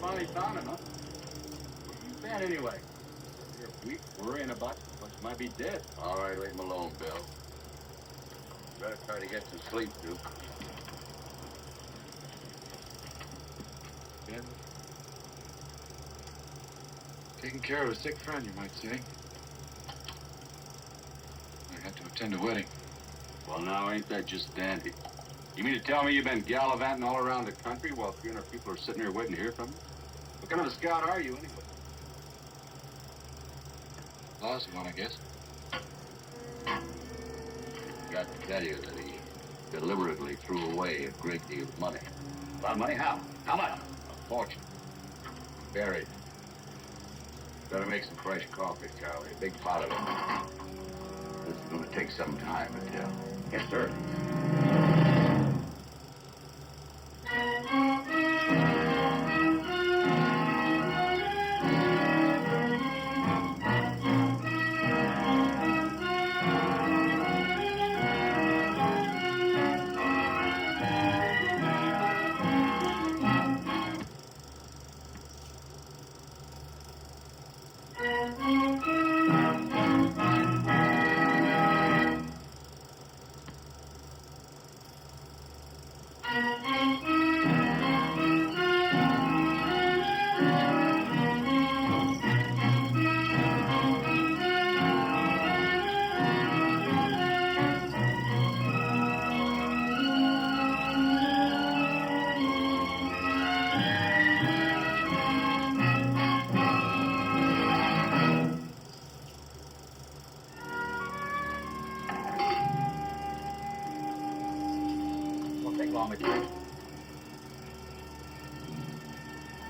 finally found him, huh? Where you been anyway? You're weak, worrying about what you might be dead. All right, leave him alone, Bill. Better try to get some sleep, Duke. Ben, taking care of a sick friend, you might say. I had to attend a wedding. Well, now, ain't that just dandy? You mean to tell me you've been gallivanting all around the country while 300 people are sitting here waiting to hear from you? What kind of a scout are you, anyway? Lousy one, I guess. Got to tell you that he deliberately threw away a great deal of money. A lot of money? How? How much? A fortune. Buried. Better make some fresh coffee, Charlie. A big pot of it. This is going to take some time to tell. Yes, sir.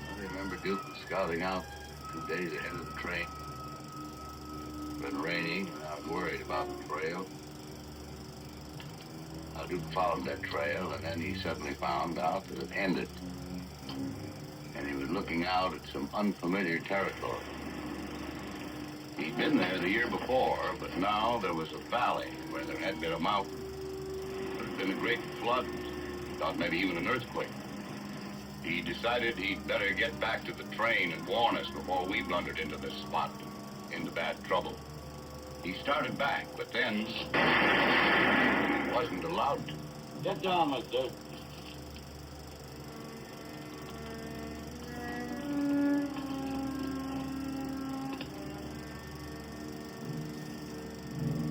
I remember Duke was scouting out 2 days ahead of the train. It's been raining, and I was worried about the trail. Now, Duke followed that trail, and then he suddenly found out that it ended. And he was looking out at some unfamiliar territory. He'd been there the year before, but now there was a valley where there had been a mountain. There had been a great flood, thought maybe even an earthquake. He decided he'd better get back to the train and warn us before we blundered into this spot, into bad trouble. He started back, but then he wasn't allowed to. Get down, mister.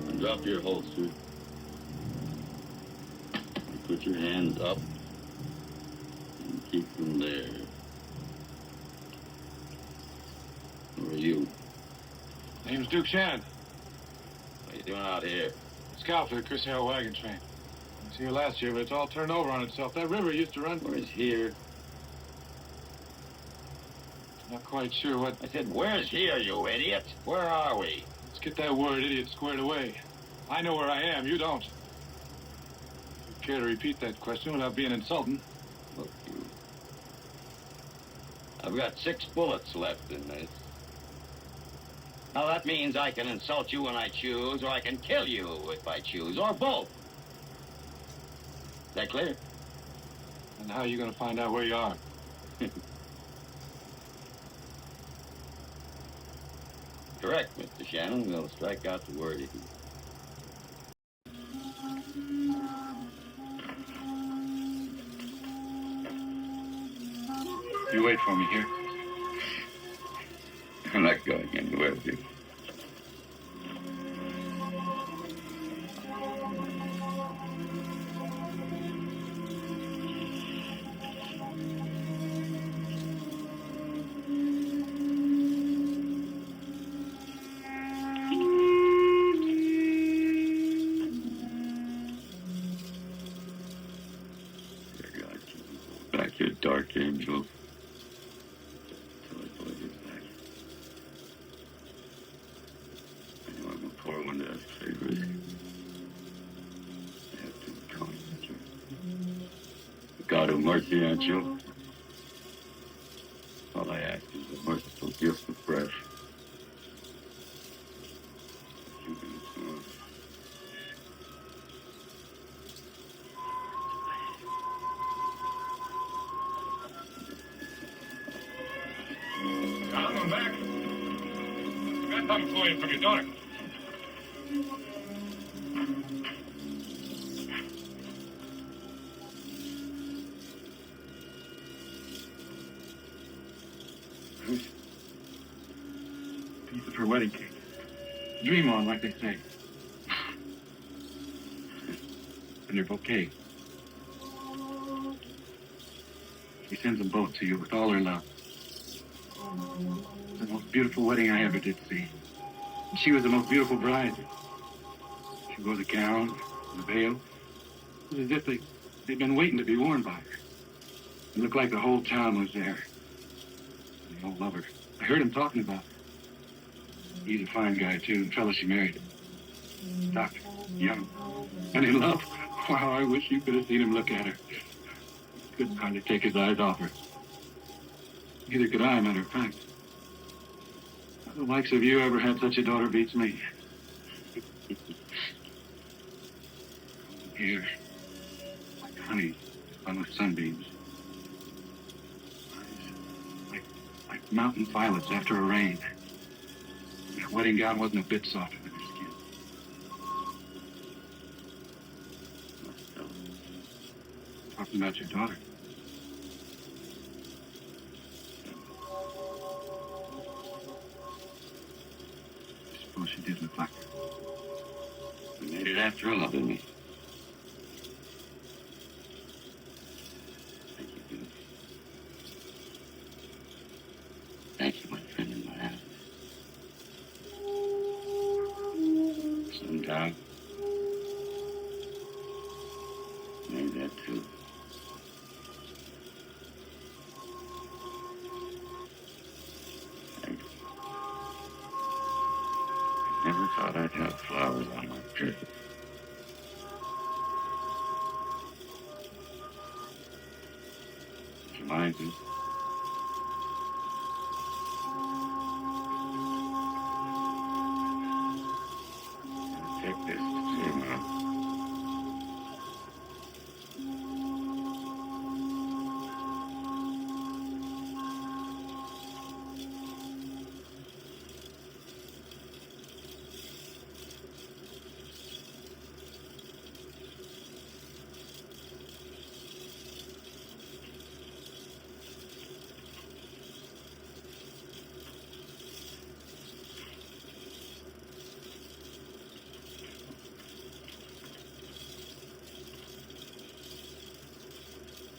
And drop your holster. And put your hands up. And keep them there. Who are you? Name's Duke Shannon. What are you doing out here? Scout for the Chris Hale Wagon Train. I was here last year, but it's all turned over on itself. That river used to run... Where's here? Not quite sure what... I said, where's here, you idiot? Where are we? Let's get that word idiot squared away. I know where I am, you don't. If you care to repeat that question without being insulting. Look, you. I've got 6 bullets left in this. Now, that means I can insult you when I choose, or I can kill you if I choose, or both. Is that clear? And how are you going to find out where you are? Correct, Mr. Shannon. We'll strike out the word idiot. You wait for me here. I'm not going anywhere with you. Back here, dark angel. God have mercy on you. All I ask is a merciful gift of breath. You can something for you from your daughter. Piece of her wedding cake. Dream on, like they say. And your bouquet. She sends them both to you with all her love. The most beautiful wedding I ever did see. And she was the most beautiful bride. She wore the gown and the veil. It was as if they'd been waiting to be worn by her. It looked like the whole town was there. And the old lover. I heard him talking about her. He's a fine guy, too, the fellow she married. Doctor, young, and in love. Wow, I wish you could have seen him look at her. Couldn't hardly take his eyes off her. Neither could I, matter of fact. The likes of you ever had such a daughter beats me. Here, like honey spun with sunbeams. Eyes like mountain violets after a rain. That wedding gown wasn't a bit softer than her skin. Talking about your daughter. I suppose she did look like her. We made it after all, didn't we? Thank you, Duke. Thank you, my friend and my ally. Sometime. Maybe that too. Thank you. I never thought I'd have flowers on my tree. Would you mind, Duke? Take this to see, Mom.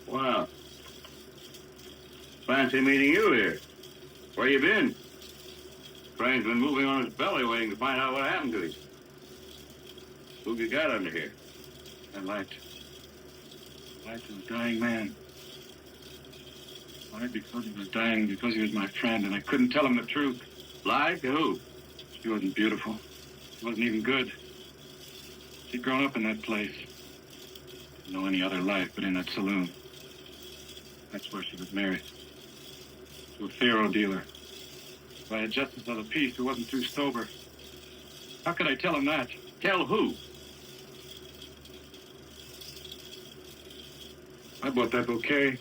Wow. Fancy meeting you here. Where you been? Train's been moving on his belly waiting to find out what happened to him. Who you got under here? I lied to a dying man. Lied because he was dying, because he was my friend, and I couldn't tell him the truth. Lied to who? She wasn't beautiful. She wasn't even good. She'd grown up in that place. Didn't know any other life but in that saloon. That's where she was married. To a faro dealer. By a justice of the peace who wasn't too sober. How could I tell him that? Tell who? I bought that bouquet.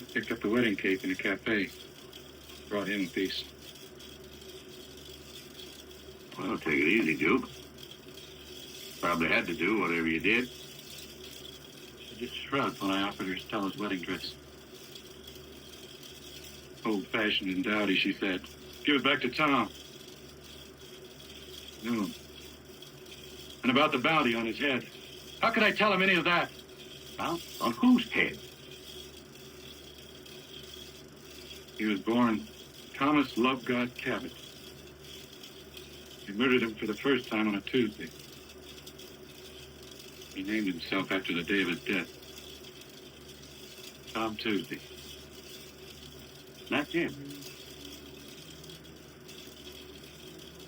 I picked up the wedding cake in a cafe. Brought him a piece. Well, take it easy, Duke. Probably had to do whatever you did. She just shrugged when I offered her Stella's wedding dress. Old-fashioned and dowdy, she said. Give it back to Tom. No. And about the bounty on his head. How could I tell him any of that? Well, on whose head? He was born Thomas Lovegod Cabot. He murdered him for the first time on a Tuesday. He named himself after the day of his death. Tom Tuesday. That's it.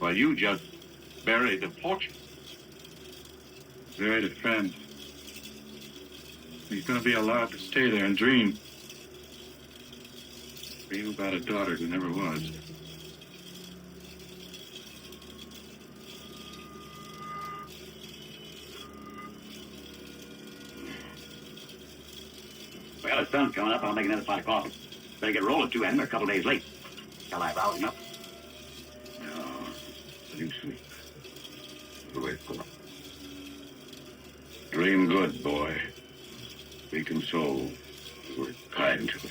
Well, you just buried the fortune. Buried a friend. He's going to be allowed to stay there and dream. Dream about a daughter who never was. Well, the sun's coming up. I'll make another pot of coffee. Better get rolling too, and we're a couple days late. Shall I rouse him up? No. Let him sleep. We'll wait for him. Dream good, boy. Be consoled. We're kind to him.